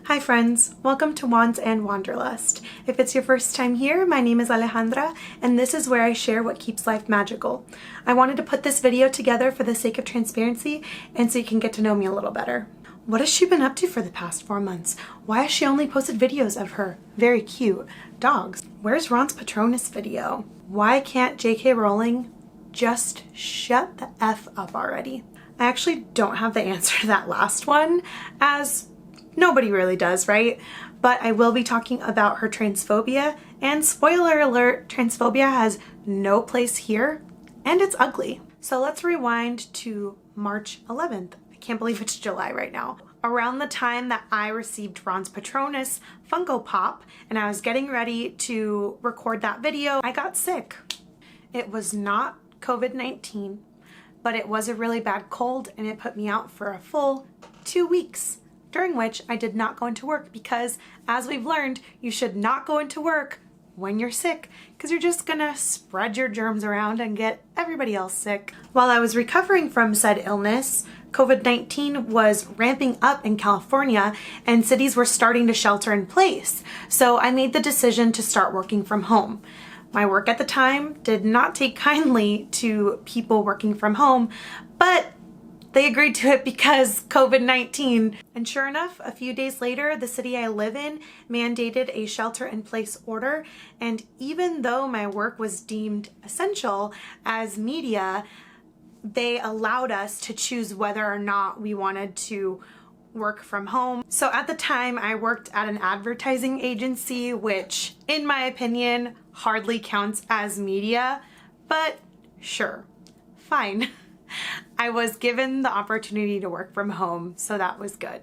Hi friends, welcome to Wands and Wanderlust. If it's your first time here, my name is Alejandra and this is where I share what keeps life magical. I wanted to put this video together for the sake of transparency and so you can get to know me a little better. What has she been up to for the past 4 months? Why has she only posted videos of her very cute dogs? Where's Ron's Patronus video? Why can't JK Rowling just shut the F up already? I actually don't have the answer to that last one, as nobody really does, right? But I will be talking about her transphobia, and spoiler alert, transphobia has no place here, and it's ugly. So let's rewind to March 11th. I can't believe it's July right now. Around the time that I received Ron's Patronus Funko Pop, and I was getting ready to record that video, I got sick. It was not COVID-19, but it was a really bad cold, and it put me out for a full 2 weeks. During which I did not go into work because, as we've learned, you should not go into work when you're sick because you're just gonna spread your germs around and get everybody else sick. While I was recovering from said illness, COVID-19 was ramping up in California and cities were starting to shelter in place. So I made the decision to start working from home. My work at the time did not take kindly to people working from home, but they agreed to it because COVID-19. And sure enough, a few days later, the city I live in mandated a shelter-in-place order. And even though my work was deemed essential as media, they allowed us to choose whether or not we wanted to work from home. So at the time, I worked at an advertising agency, which, in my opinion, hardly counts as media, but sure, fine. I was given the opportunity to work from home, so that was good.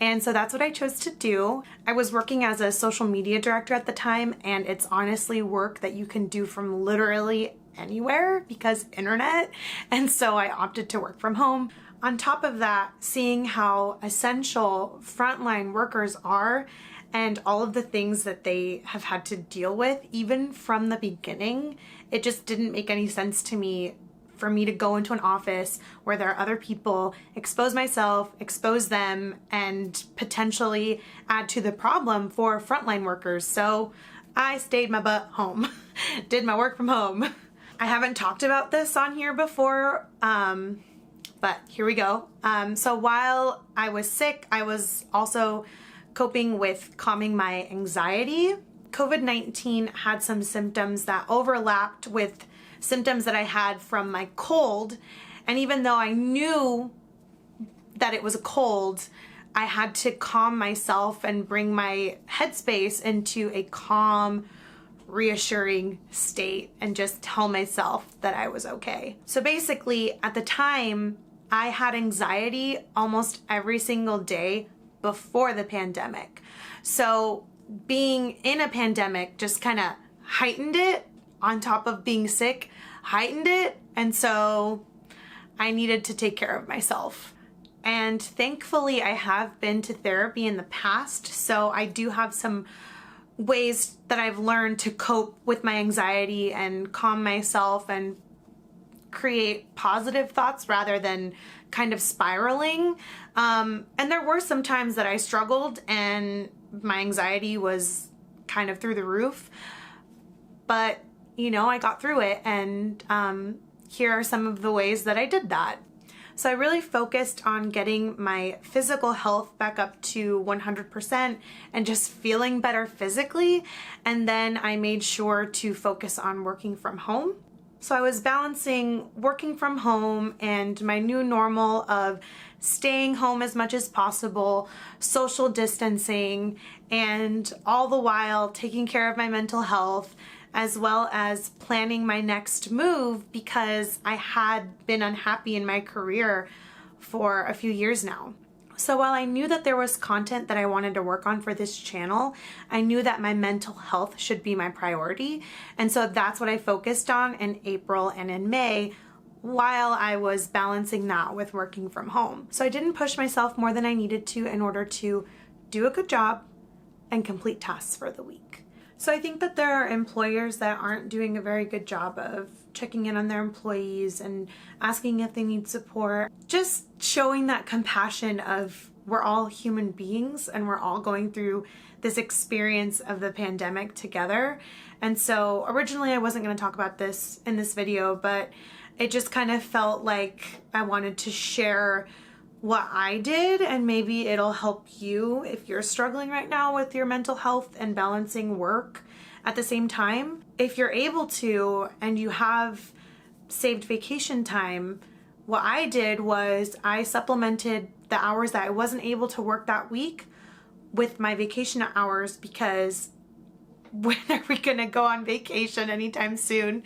And so that's what I chose to do. I was working as a social media director at the time, and it's honestly work that you can do from literally anywhere because internet, and so I opted to work from home. On top of that, seeing how essential frontline workers are and all of the things that they have had to deal with, even from the beginning, it just didn't make any sense to me for me to go into an office where there are other people, expose myself, expose them, and potentially add to the problem for frontline workers. So I stayed my butt home, did my work from home. I haven't talked about this on here before, but here we go. So while I was sick, I was also coping with calming my anxiety. COVID-19 had some symptoms that overlapped with symptoms that I had from my cold, and even though I knew that it was a cold, I had to calm myself and bring my headspace into a calm, reassuring state and just tell myself that I was okay. So basically, at the time, I had anxiety almost every single day before the pandemic. So being in a pandemic just kind of heightened it, on top of being sick, heightened it, and so I needed to take care of myself. And thankfully I have been to therapy in the past, so I do have some ways that I've learned to cope with my anxiety and calm myself and create positive thoughts rather than kind of spiraling. And there were some times that I struggled and my anxiety was kind of through the roof, but you know, I got through it, and here are some of the ways that I did that. So I really focused on getting my physical health back up to 100% and just feeling better physically, and then I made sure to focus on working from home. So I was balancing working from home and my new normal of staying home as much as possible, social distancing, and all the while taking care of my mental health, as well as planning my next move because I had been unhappy in my career for a few years now. So while I knew that there was content that I wanted to work on for this channel, I knew that my mental health should be my priority. And so that's what I focused on in April and in May while I was balancing that with working from home. So I didn't push myself more than I needed to in order to do a good job and complete tasks for the week. So I think that there are employers that aren't doing a very good job of checking in on their employees and asking if they need support. Just showing that compassion of we're all human beings and we're all going through this experience of the pandemic together. And so originally I wasn't going to talk about this in this video, but it just kind of felt like I wanted to share what I did, and maybe it'll help you if you're struggling right now with your mental health and balancing work at the same time. If you're able to and you have saved vacation time, what I did was I supplemented the hours that I wasn't able to work that week with my vacation hours, because when are we gonna go on vacation anytime soon,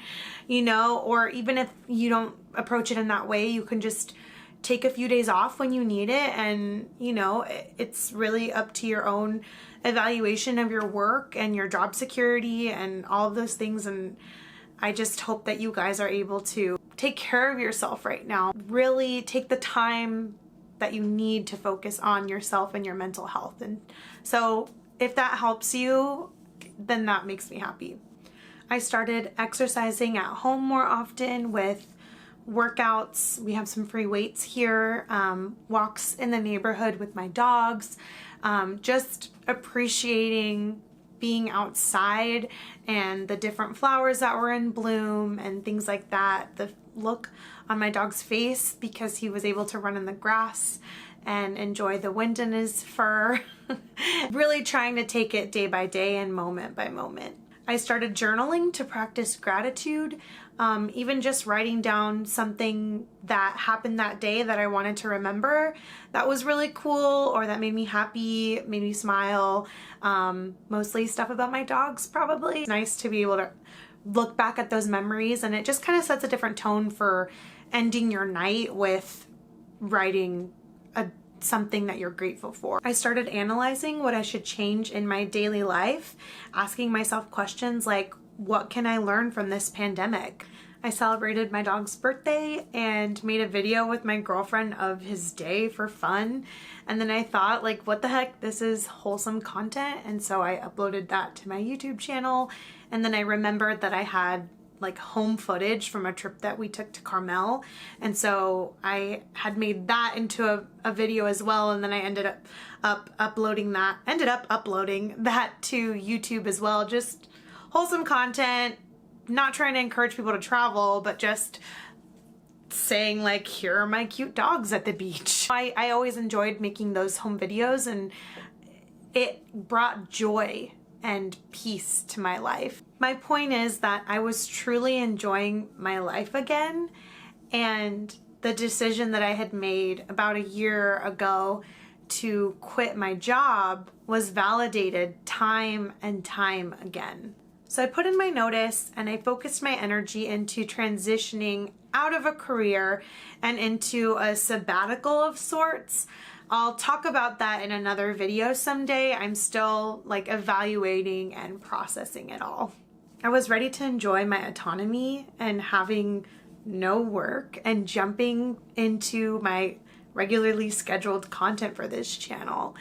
you know? Or even if you don't approach it in that way, you can just take a few days off when you need it, and you know, it's really up to your own evaluation of your work and your job security and all of those things. And I just hope that you guys are able to take care of yourself right now. Really take the time that you need to focus on yourself and your mental health. And so if that helps you, then that makes me happy. I started exercising at home more often with workouts. We have some free weights here, walks in the neighborhood with my dogs, just appreciating being outside and the different flowers that were in bloom and things like that. The look on my dog's face because he was able to run in the grass and enjoy the wind in his fur. Really trying to take it day by day and moment by moment. I started journaling to practice gratitude, even just writing down something that happened that day that I wanted to remember that was really cool or that made me happy, made me smile. Mostly stuff about my dogs, probably. It's nice to be able to look back at those memories, and it just kind of sets a different tone for ending your night with writing something that you're grateful for. I started analyzing what I should change in my daily life, asking myself questions like, what can I learn from this pandemic? I celebrated my dog's birthday and made a video with my girlfriend of his day for fun. And then I thought, like, what the heck, this is wholesome content. And so I uploaded that to my YouTube channel. And then I remembered that I had like home footage from a trip that we took to Carmel, and so I had made that into a video as well, and then I ended up uploading that to YouTube as well. Just wholesome content, not trying to encourage people to travel, but just saying like, here are my cute dogs at the beach. I always enjoyed making those home videos, and it brought joy and peace to my life. My point is that I was truly enjoying my life again, and the decision that I had made about a year ago to quit my job was validated time and time again. So I put in my notice and I focused my energy into transitioning out of a career and into a sabbatical of sorts. I'll talk about that in another video someday. I'm still like evaluating and processing it all. I was ready to enjoy my autonomy and having no work and jumping into my regularly scheduled content for this channel.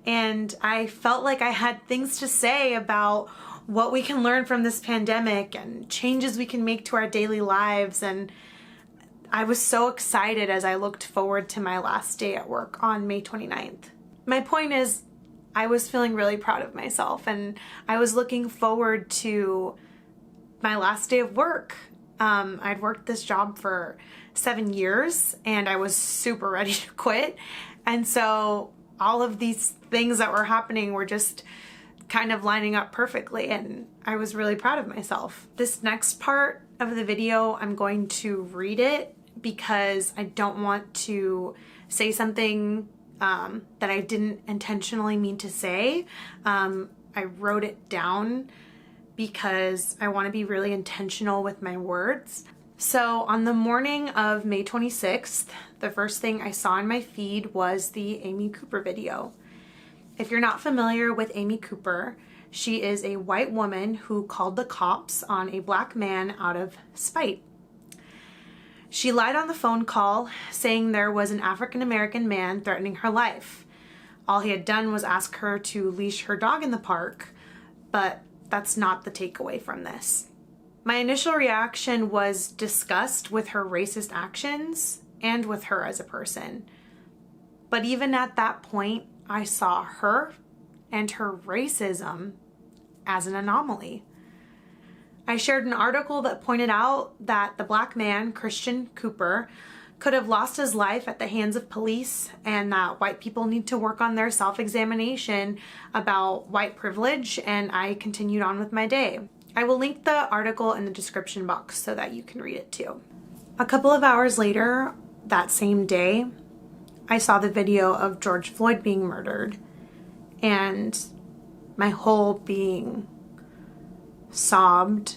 And I felt like I had things to say about what we can learn from this pandemic and changes we can make to our daily lives. And I was so excited as I looked forward to my last day at work on May 29th. My point is, I was feeling really proud of myself, and I was looking forward to my last day of work. I'd worked this job for 7 years and I was super ready to quit. And so all of these things that were happening were just kind of lining up perfectly, and I was really proud of myself. This next part of the video, I'm going to read it because I don't want to say something that I didn't intentionally mean to say. I wrote it down because I want to be really intentional with my words. So on the morning of May 26th, the first thing I saw in my feed was the Amy Cooper video. If you're not familiar with Amy Cooper, she is a white woman who called the cops on a black man out of spite. She lied on the phone call, saying there was an African-American man threatening her life. All he had done was ask her to leash her dog in the park, but that's not the takeaway from this. My initial reaction was disgust with her racist actions and with her as a person. But even at that point, I saw her and her racism as an anomaly. I shared an article that pointed out that the black man, Christian Cooper, could have lost his life at the hands of police, and that white people need to work on their self-examination about white privilege, and I continued on with my day. I will link the article in the description box so that you can read it too. A couple of hours later, that same day, I saw the video of George Floyd being murdered, and my whole being sobbed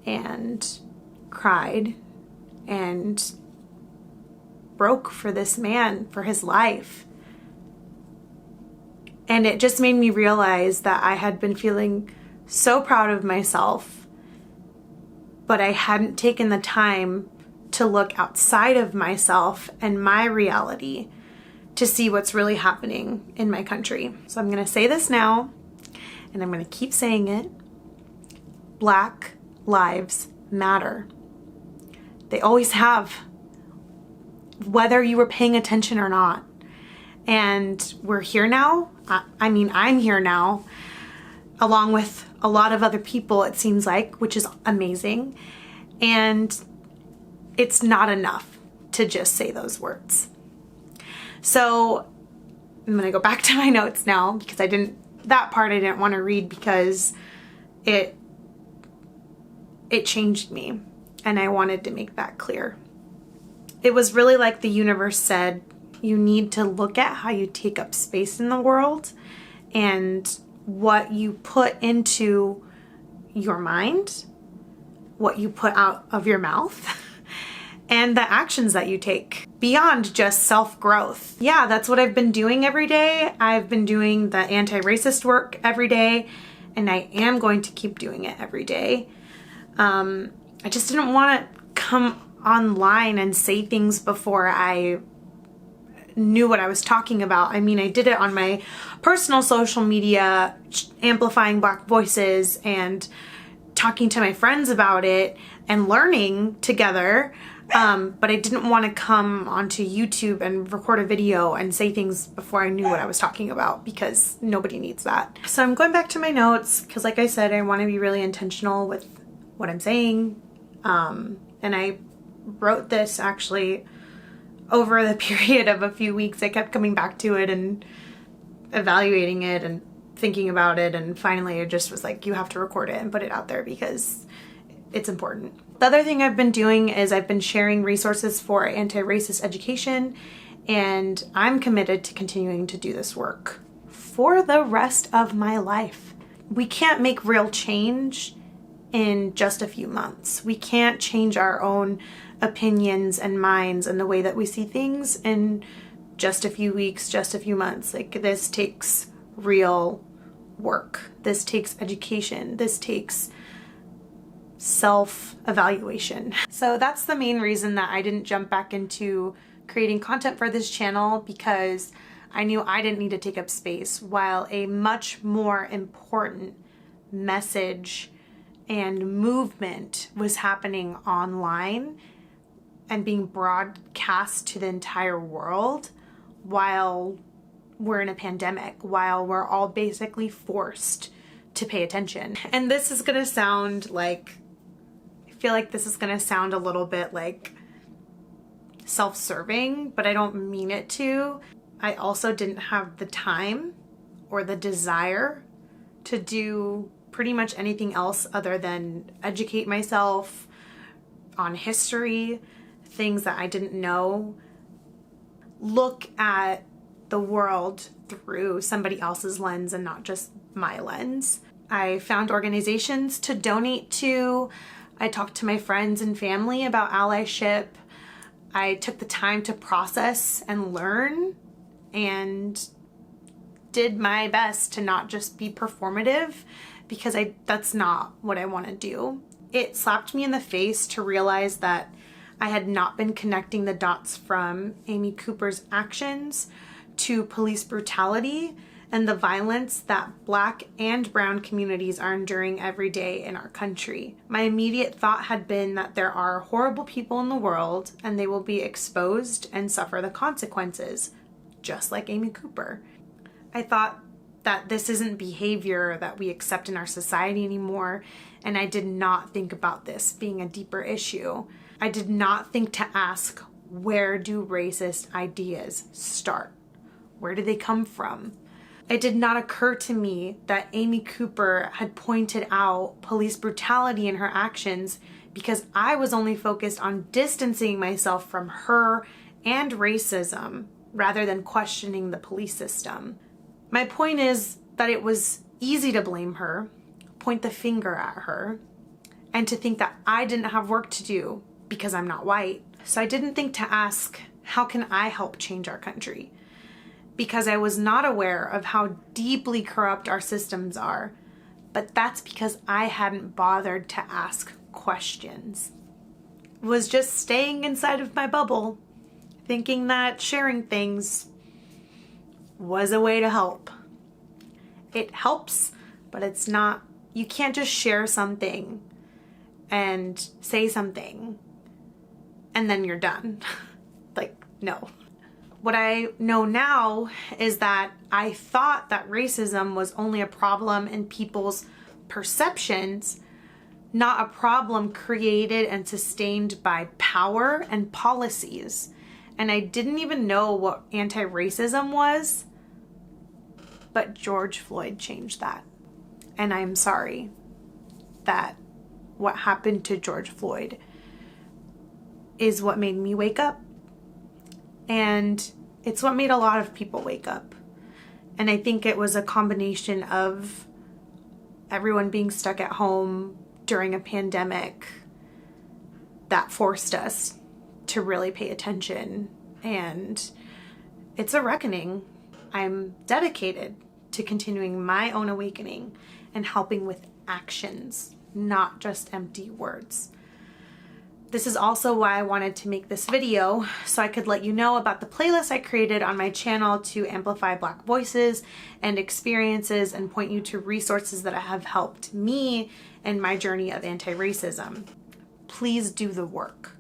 and cried and broke for this man, for his life. And it just made me realize that I had been feeling so proud of myself, but I hadn't taken the time to look outside of myself and my reality to see what's really happening in my country. So I'm going to say this now, and I'm going to keep saying it. Black lives matter. They always have, whether you were paying attention or not. And we're here now. I'm here now, along with a lot of other people, it seems like, which is amazing. And it's not enough to just say those words. So I'm going to go back to my notes now, because that part I didn't want to read because it changed me, and I wanted to make that clear. It was really like the universe said, you need to look at how you take up space in the world and what you put into your mind, what you put out of your mouth, and the actions that you take beyond just self-growth. Yeah, that's what I've been doing every day. I've been doing the anti-racist work every day, and I am going to keep doing it every day. I just didn't want to come online and say things before I knew what I was talking about. I mean, I did it on my personal social media, amplifying Black voices and talking to my friends about it and learning together. But I didn't want to come onto YouTube and record a video and say things before I knew what I was talking about, because nobody needs that. So I'm going back to my notes because, like I said, I want to be really intentional with what I'm saying. And I wrote this actually over the period of a few weeks. I kept coming back to it and evaluating it and thinking about it, and finally it just was like, you have to record it and put it out there because it's important. The other thing I've been doing is I've been sharing resources for anti-racist education, and I'm committed to continuing to do this work for the rest of my life. We can't make real change in just a few months. We can't change our own opinions and minds and the way that we see things in just a few weeks, just a few months. Like, this takes real work. This takes education. This takes self-evaluation. So that's the main reason that I didn't jump back into creating content for this channel, because I knew I didn't need to take up space, while a much more important message and movement was happening online and being broadcast to the entire world while we're in a pandemic, while we're all basically forced to pay attention. And this is gonna sound like, I feel like this is gonna sound a little bit like self-serving, but I don't mean it to. I also didn't have the time or the desire to do pretty much anything else other than educate myself on history, things that I didn't know, look at the world through somebody else's lens and not just my lens. I found organizations to donate to. I talked to my friends and family about allyship. I took the time to process and learn, and did my best to not just be performative, because that's not what I want to do. It slapped me in the face to realize that I had not been connecting the dots from Amy Cooper's actions to police brutality and the violence that Black and brown communities are enduring every day in our country. My immediate thought had been that there are horrible people in the world and they will be exposed and suffer the consequences, just like Amy Cooper. I thought that this isn't behavior that we accept in our society anymore, and I did not think about this being a deeper issue. I did not think to ask, where do racist ideas start? Where do they come from? It did not occur to me that Amy Cooper had pointed out police brutality in her actions because I was only focused on distancing myself from her and racism rather than questioning the police system. My point is that it was easy to blame her, point the finger at her, and to think that I didn't have work to do because I'm not white. So I didn't think to ask, how can I help change our country? Because I was not aware of how deeply corrupt our systems are. But that's because I hadn't bothered to ask questions. I was just staying inside of my bubble, thinking that sharing things was a way to help. It helps, but it's not, you can't just share something and say something and then you're done. Like, no. What I know now is that I thought that racism was only a problem in people's perceptions, not a problem created and sustained by power and policies. And I didn't even know what anti-racism was, but George Floyd changed that. And I'm sorry that what happened to George Floyd is what made me wake up. And it's what made a lot of people wake up. And I think it was a combination of everyone being stuck at home during a pandemic that forced us to really pay attention. And it's a reckoning. I'm dedicated to continuing my own awakening and helping with actions, not just empty words. This is also why I wanted to make this video, so I could let you know about the playlist I created on my channel to amplify Black voices and experiences and point you to resources that have helped me in my journey of anti-racism. Please do the work.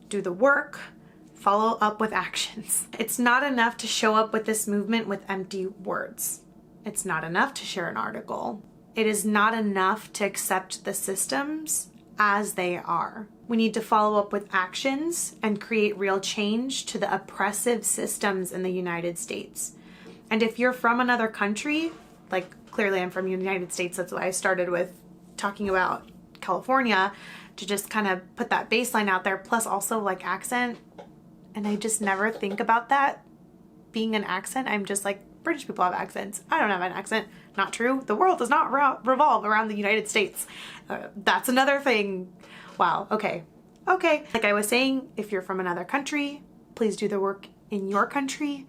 Do the work, follow up with actions. It's not enough to show up with this movement with empty words. It's not enough to share an article. It is not enough to accept the systems as they are. We need to follow up with actions and create real change to the oppressive systems in the United States. And if you're from another country, like clearly I'm from the United States, that's why I started with talking about California, to just kind of put that baseline out there, plus also like accent. And I just never think about that being an accent. I'm just like, British people have accents. I don't have an accent. Not true. The world does not revolve around the United States. That's another thing. Wow. Okay. Okay. Like I was saying, if you're from another country, please do the work in your country.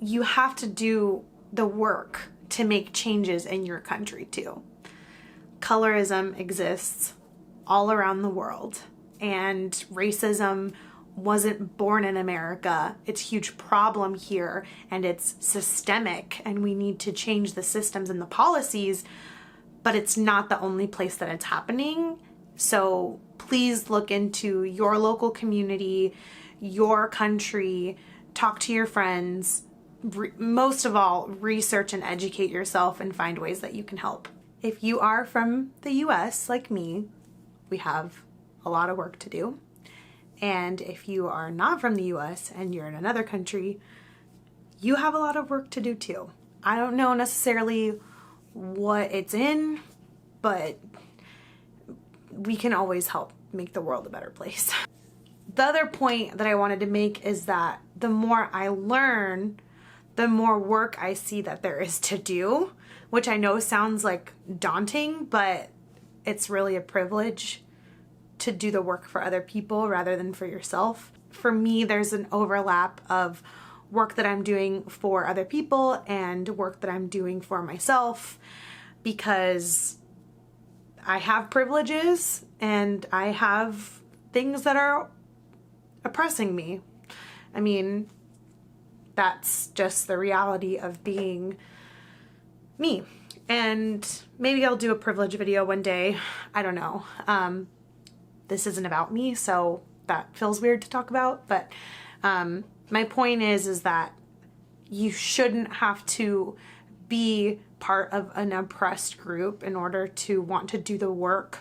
You have to do the work to make changes in your country too. Colorism exists all around the world, and racism wasn't born in America. It's a huge problem here, and it's systemic, and we need to change the systems and the policies, but it's not the only place that it's happening. So please look into your local community, your country, talk to your friends. Most of all, research and educate yourself and find ways that you can help. If you are from the US, like me, we have a lot of work to do. And if you are not from the US and you're in another country, you have a lot of work to do too. I don't know necessarily what it's in, but we can always help make the world a better place. The other point that I wanted to make is that the more I learn, the more work I see that there is to do, which I know sounds like daunting, but it's really a privilege to do the work for other people rather than for yourself. For me, there's an overlap of work that I'm doing for other people and work that I'm doing for myself, because I have privileges and I have things that are oppressing me. I mean, that's just the reality of being me. And maybe I'll do a privilege video one day. I don't know. This isn't about me, so that feels weird to talk about, but My point is that you shouldn't have to be part of an oppressed group in order to want to do the work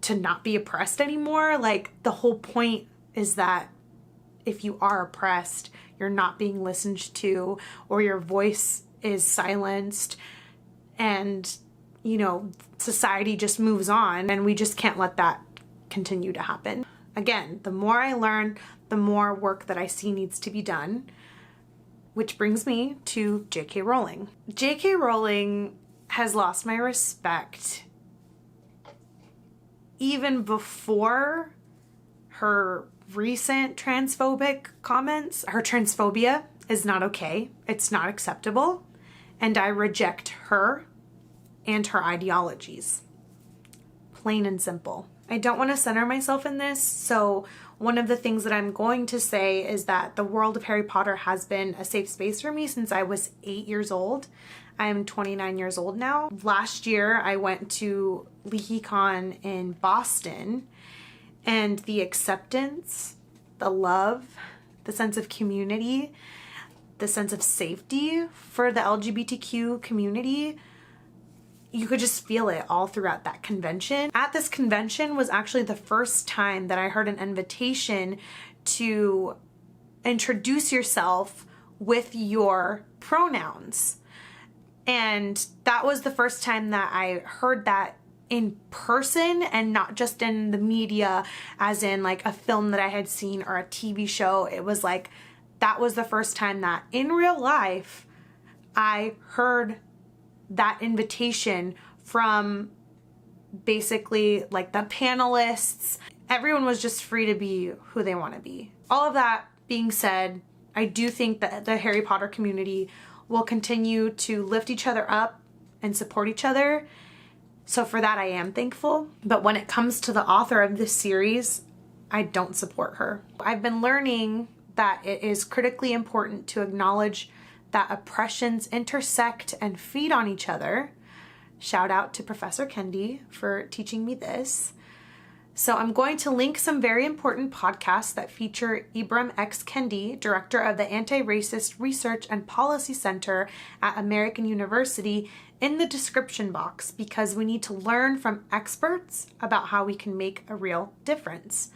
to not be oppressed anymore. Like, the whole point is that if you are oppressed, you're not being listened to, or your voice is silenced, and, you know, society just moves on, and we just can't let that continue to happen. Again, the more I learn, the more work that I see needs to be done, which brings me to J.K. Rowling. J.K. Rowling has lost my respect even before her recent transphobic comments. Her transphobia is not okay. It's not acceptable. And I reject her and her ideologies. Plain and simple. I don't want to center myself in this, so one of the things that I'm going to say is that the world of Harry Potter has been a safe space for me since I was 8 years old. I am 29 years old now. Last year, I went to LeakyCon in Boston, and the acceptance, the love, the sense of community, the sense of safety for the LGBTQ community, you could just feel it all throughout that convention. At this convention was actually the first time that I heard an invitation to introduce yourself with your pronouns. And that was the first time that I heard that in person and not just in the media, as in like a film that I had seen or a TV show. It was like, that was the first time that in real life I heard that invitation from basically like the panelists. Everyone was just free to be who they want to be. All of that being said, I do think that the Harry Potter community will continue to lift each other up and support each other. So for that, I am thankful. But when it comes to the author of this series, I don't support her. I've been learning that it is critically important to acknowledge that oppressions intersect and feed on each other. Shout out to Professor Kendi for teaching me this. So I'm going to link some very important podcasts that feature Ibram X. Kendi, director of the Anti-Racist Research and Policy Center at American University, in the description box, because we need to learn from experts about how we can make a real difference.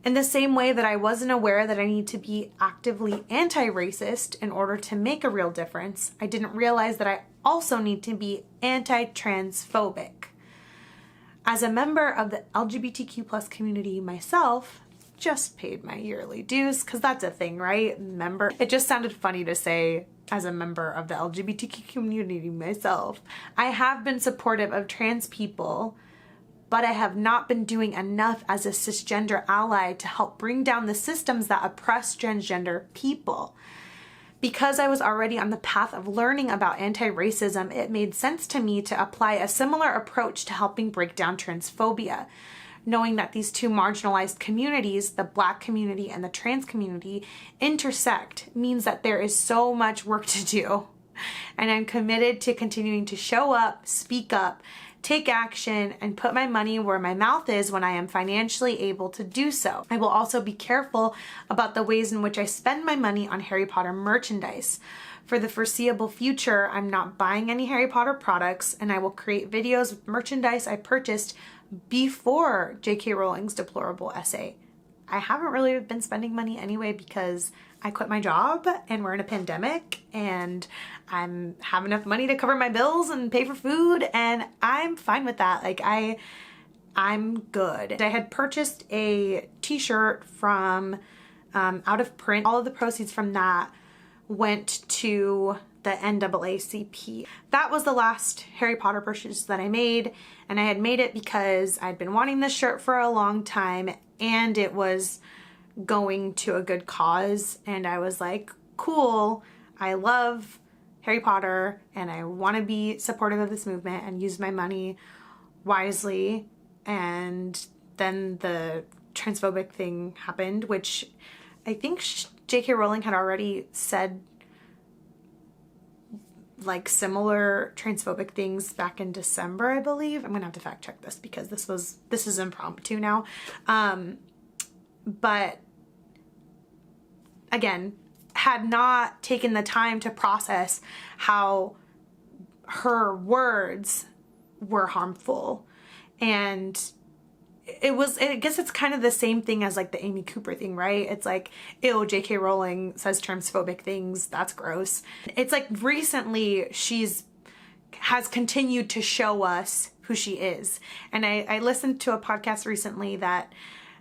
In the same way that I wasn't aware that I need to be actively anti-racist in order to make a real difference, I didn't realize that I also need to be anti-transphobic. As a member of the LGBTQ+ community myself, just paid my yearly dues, because that's a thing, right? Member. It just sounded funny to say as a member of the LGBTQ community myself. I have been supportive of trans people, but I have not been doing enough as a cisgender ally to help bring down the systems that oppress transgender people. Because I was already on the path of learning about anti-racism, it made sense to me to apply a similar approach to helping break down transphobia. Knowing that these two marginalized communities, the Black community and the trans community, intersect means that there is so much work to do. And I'm committed to continuing to show up, speak up, take action, and put my money where my mouth is when I am financially able to do so. I will also be careful about the ways in which I spend my money on Harry Potter merchandise. For the foreseeable future, I'm not buying any Harry Potter products, and I will create videos with merchandise I purchased before J.K. Rowling's deplorable essay. I haven't really been spending money anyway because I quit my job and we're in a pandemic and I have enough money to cover my bills and pay for food, and I'm fine with that. Like, I'm good. I had purchased a t-shirt from Out of Print. All of the proceeds from that went to the NAACP. That was the last Harry Potter purchase that I made, and I had made it because I'd been wanting this shirt for a long time and it was going to a good cause, and I was like, cool, I love Harry Potter and I want to be supportive of this movement and use my money wisely. And then the transphobic thing happened, which I think J.K. Rowling had already said like similar transphobic things back in December, I believe. I'm gonna have to fact check this because this is impromptu now. But again, had not taken the time to process how her words were harmful. And I guess it's kind of the same thing as like the Amy Cooper thing, right? It's like, ew, J.K. Rowling says transphobic things, that's gross. It's like recently has continued to show us who she is. And I listened to a podcast recently that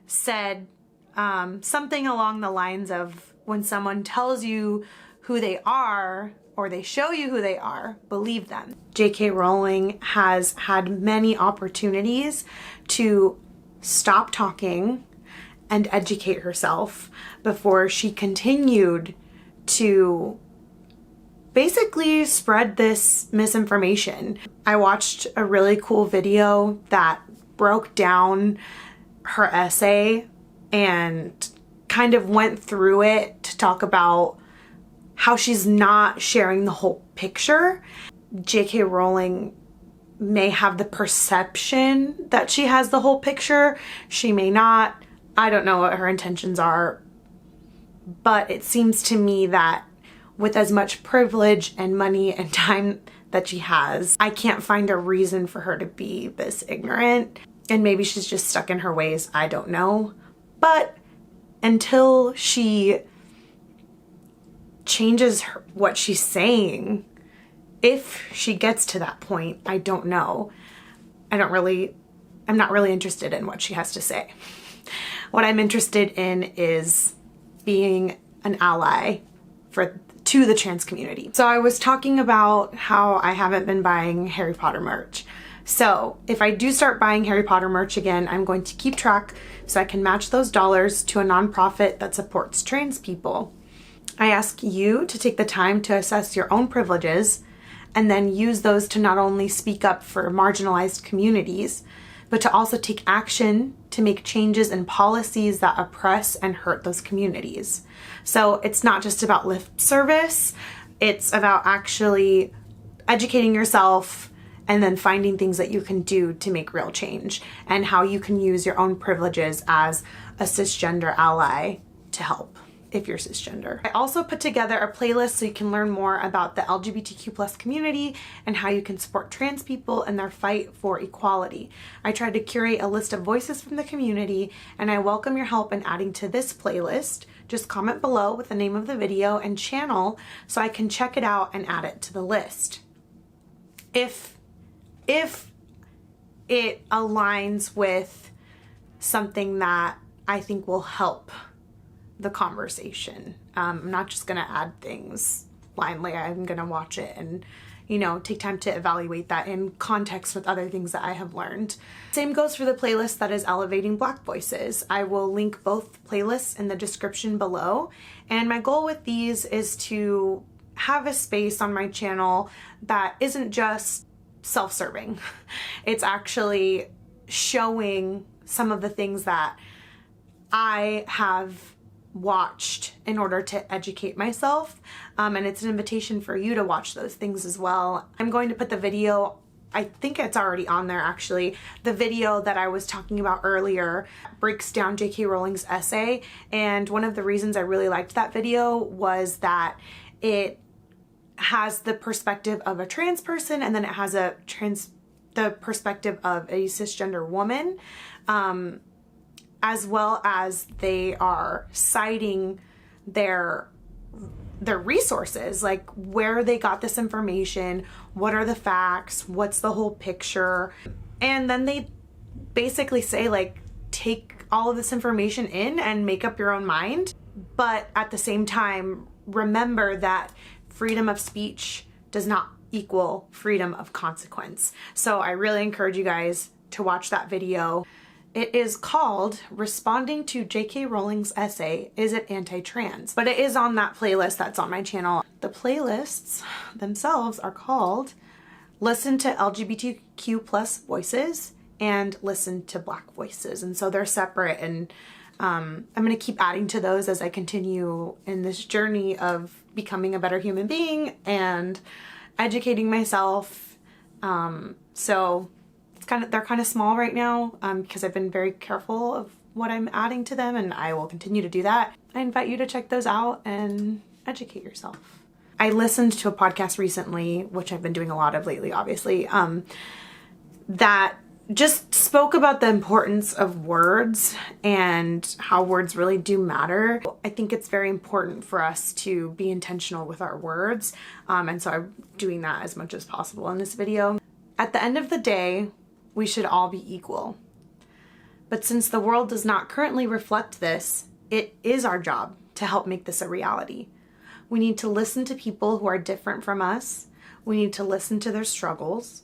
said something along the lines of, when someone tells you who they are or they show you who they are, believe them. J.K. Rowling has had many opportunities to stop talking and educate herself before she continued to basically spread this misinformation. I watched a really cool video that broke down her essay and kind of went through it to talk about how she's not sharing the whole picture. J.K. Rowling may have the perception that she has the whole picture. She may not. I don't know what her intentions are. But it seems to me that with as much privilege and money and time that she has, I can't find a reason for her to be this ignorant. And maybe she's just stuck in her ways. I don't know. But until she changes what she's saying, if she gets to that point, I don't know. I'm not really interested in what she has to say. What I'm interested in is being an ally to the trans community. So I was talking about how I haven't been buying Harry Potter merch. So if I do start buying Harry Potter merch again, I'm going to keep track so I can match those dollars to a nonprofit that supports trans people. I ask you to take the time to assess your own privileges and then use those to not only speak up for marginalized communities, but to also take action to make changes in policies that oppress and hurt those communities. So it's not just about lip service, it's about actually educating yourself and then finding things that you can do to make real change and how you can use your own privileges as a cisgender ally to help if you're cisgender. I also put together a playlist so you can learn more about the LGBTQ+ community and how you can support trans people in their fight for equality. I tried to curate a list of voices from the community, and I welcome your help in adding to this playlist. Just comment below with the name of the video and channel so I can check it out and add it to the list. If it aligns with something that I think will help the conversation. I'm not just gonna add things blindly. I'm gonna watch it and, take time to evaluate that in context with other things that I have learned. Same goes for the playlist that is elevating Black voices. I will link both playlists in the description below. And my goal with these is to have a space on my channel that isn't just self-serving. It's actually showing some of the things that I have watched in order to educate myself, and it's an invitation for you to watch those things as well. I'm going to put the video, I think it's already on there actually, the video that I was talking about earlier breaks down J.K. Rowling's essay, and one of the reasons I really liked that video was that it has the perspective of a trans person, and then it has the perspective of a cisgender woman, as well as they are citing their resources, like where they got this information, what are the facts, what's the whole picture. And then they basically say, like, take all of this information in and make up your own mind. But at the same time, remember that freedom of speech does not equal freedom of consequence. So I really encourage you guys to watch that video. It is called Responding to J.K. Rowling's Essay, Is It Anti-Trans? But it is on that playlist that's on my channel. The playlists themselves are called Listen to LGBTQ+ Voices and Listen to Black Voices. And so they're separate, and I'm going to keep adding to those as I continue in this journey of becoming a better human being and educating myself. So they're kind of small right now because I've been very careful of what I'm adding to them, and I will continue to do that. I invite you to check those out and educate yourself. I listened to a podcast recently, which I've been doing a lot of lately, obviously, that just spoke about the importance of words and how words really do matter. I think it's very important for us to be intentional with our words, and so I'm doing that as much as possible in this video. At the end of the day, we should all be equal. But since the world does not currently reflect this, it is our job to help make this a reality. We need to listen to people who are different from us. We need to listen to their struggles.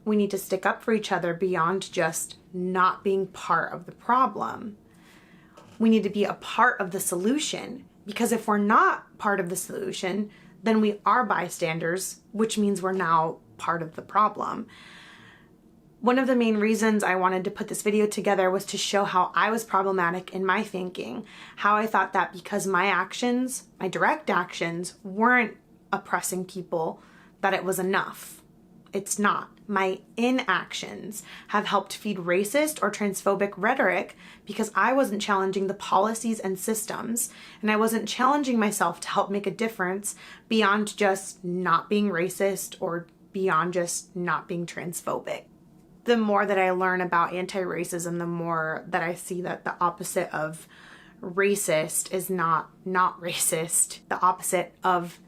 We need to stick up for each other beyond just not being part of the problem. We need to be a part of the solution, because if we're not part of the solution, then we are bystanders, which means we're now part of the problem. One of the main reasons I wanted to put this video together was to show how I was problematic in my thinking, how I thought that because my actions, my direct actions, weren't oppressing people, that it was enough. It's not. My inactions have helped feed racist or transphobic rhetoric because I wasn't challenging the policies and systems, and I wasn't challenging myself to help make a difference beyond just not being racist or beyond just not being transphobic. The more that I learn about anti-racism, the more that I see that the opposite of racist is not racist. The opposite of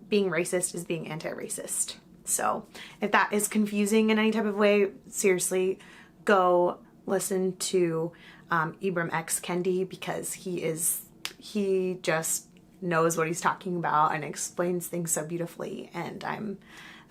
being racist is being anti-racist. So if that is confusing in any type of way, seriously, go listen to Ibram X. Kendi, because he just knows what he's talking about and explains things so beautifully, and I'm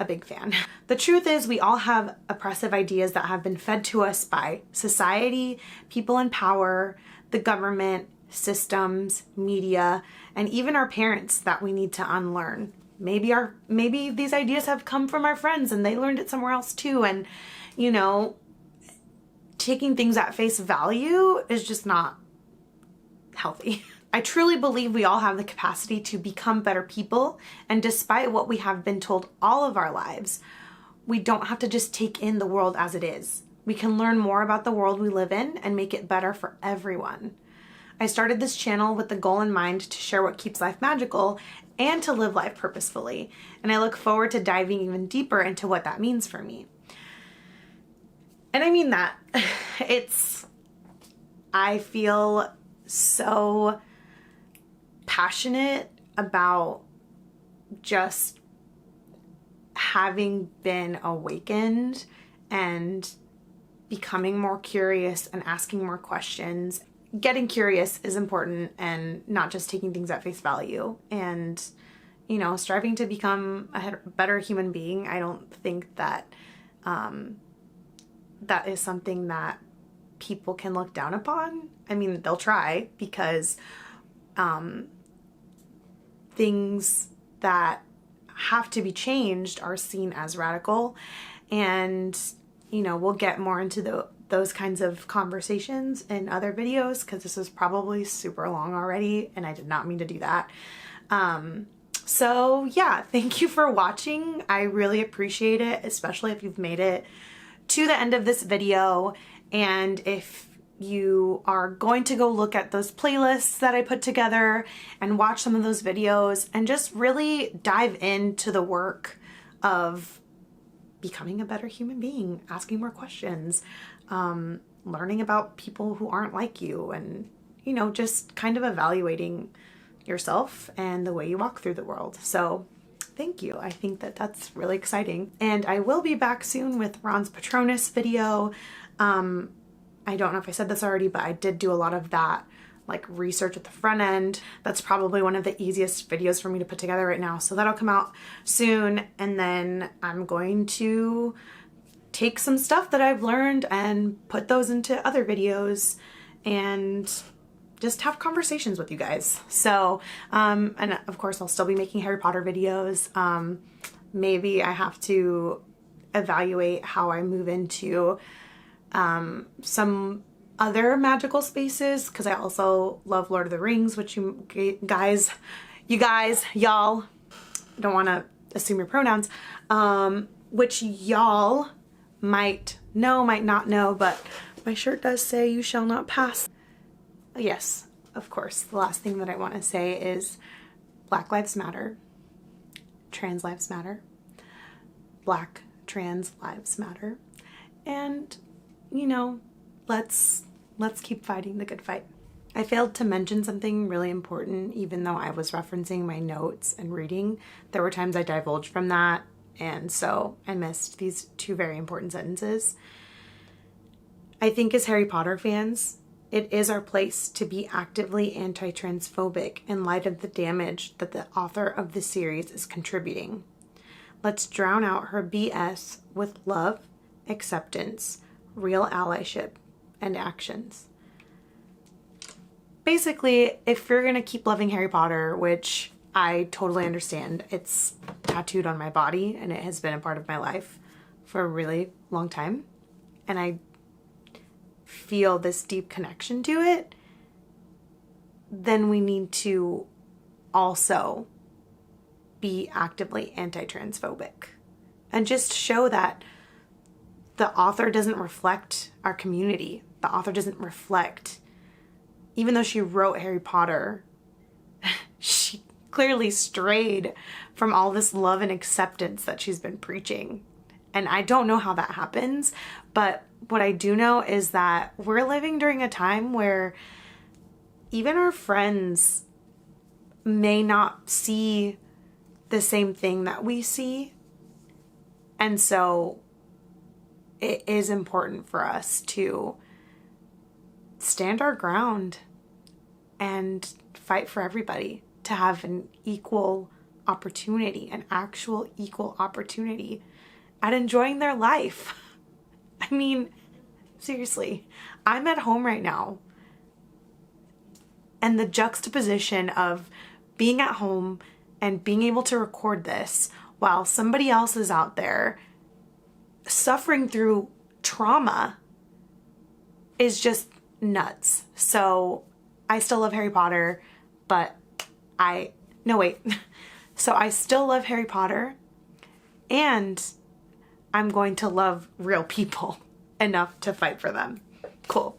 a big fan. The truth is, we all have oppressive ideas that have been fed to us by society, people in power, the government, systems, media, and even our parents that we need to unlearn. Maybe these ideas have come from our friends and they learned it somewhere else too, and you know, taking things at face value is just not healthy. I truly believe we all have the capacity to become better people, and despite what we have been told all of our lives, we don't have to just take in the world as it is. We can learn more about the world we live in and make it better for everyone. I started this channel with the goal in mind to share what keeps life magical and to live life purposefully, and I look forward to diving even deeper into what that means for me. And I mean that. I feel so passionate about just having been awakened and becoming more curious and asking more questions. Getting curious is important, and not just taking things at face value, and you know, striving to become a better human being. I don't think that that is something that people can look down upon. I mean, they'll try, because things that have to be changed are seen as radical, and you know, we'll get more into those kinds of conversations in other videos, because this is probably super long already and I did not mean to do that. So yeah, thank you for watching. I really appreciate it, especially if you've made it to the end of this video. And if you are going to go look at those playlists that I put together and watch some of those videos and just really dive into the work of becoming a better human being, asking more questions, learning about people who aren't like you, and you know, just kind of evaluating yourself and the way you walk through the world. So thank you. I think that that's really exciting. And I will be back soon with Ron's Patronus video. I don't know if I said this already, but I did do a lot of that like research at the front end. That's probably one of the easiest videos for me to put together right now. So that'll come out soon. And then I'm going to take some stuff that I've learned and put those into other videos and just have conversations with you guys. So, and of course I'll still be making Harry Potter videos. Maybe I have to evaluate how I move into some other magical spaces, because I also love Lord of the Rings, which y'all, don't want to assume your pronouns, which y'all might know, might not know, but my shirt does say "You shall not pass." Yes, of course, the last thing that I want to say is Black Lives Matter, Trans Lives Matter, Black Trans Lives Matter, and, you know, let's keep fighting the good fight. I failed to mention something really important, even though I was referencing my notes and reading. There were times I divulged from that, and so I missed these two very important sentences. I think as Harry Potter fans, it is our place to be actively anti-transphobic in light of the damage that the author of the series is contributing. Let's drown out her BS with love, acceptance, real allyship, and actions. Basically, if you're going to keep loving Harry Potter, which I totally understand, it's tattooed on my body and it has been a part of my life for a really long time, and I feel this deep connection to it, then we need to also be actively anti-transphobic and just show that the author doesn't reflect our community. The author doesn't reflect, even though she wrote Harry Potter, she clearly strayed from all this love and acceptance that she's been preaching. And I don't know how that happens, but what I do know is that we're living during a time where even our friends may not see the same thing that we see. And so it is important for us to stand our ground and fight for everybody to have an equal opportunity, an actual equal opportunity at enjoying their life. I mean, seriously, I'm at home right now, and the juxtaposition of being at home and being able to record this while somebody else is out there suffering through trauma is just nuts. So I still love Harry Potter, but So I still love Harry Potter, and I'm going to love real people enough to fight for them. Cool.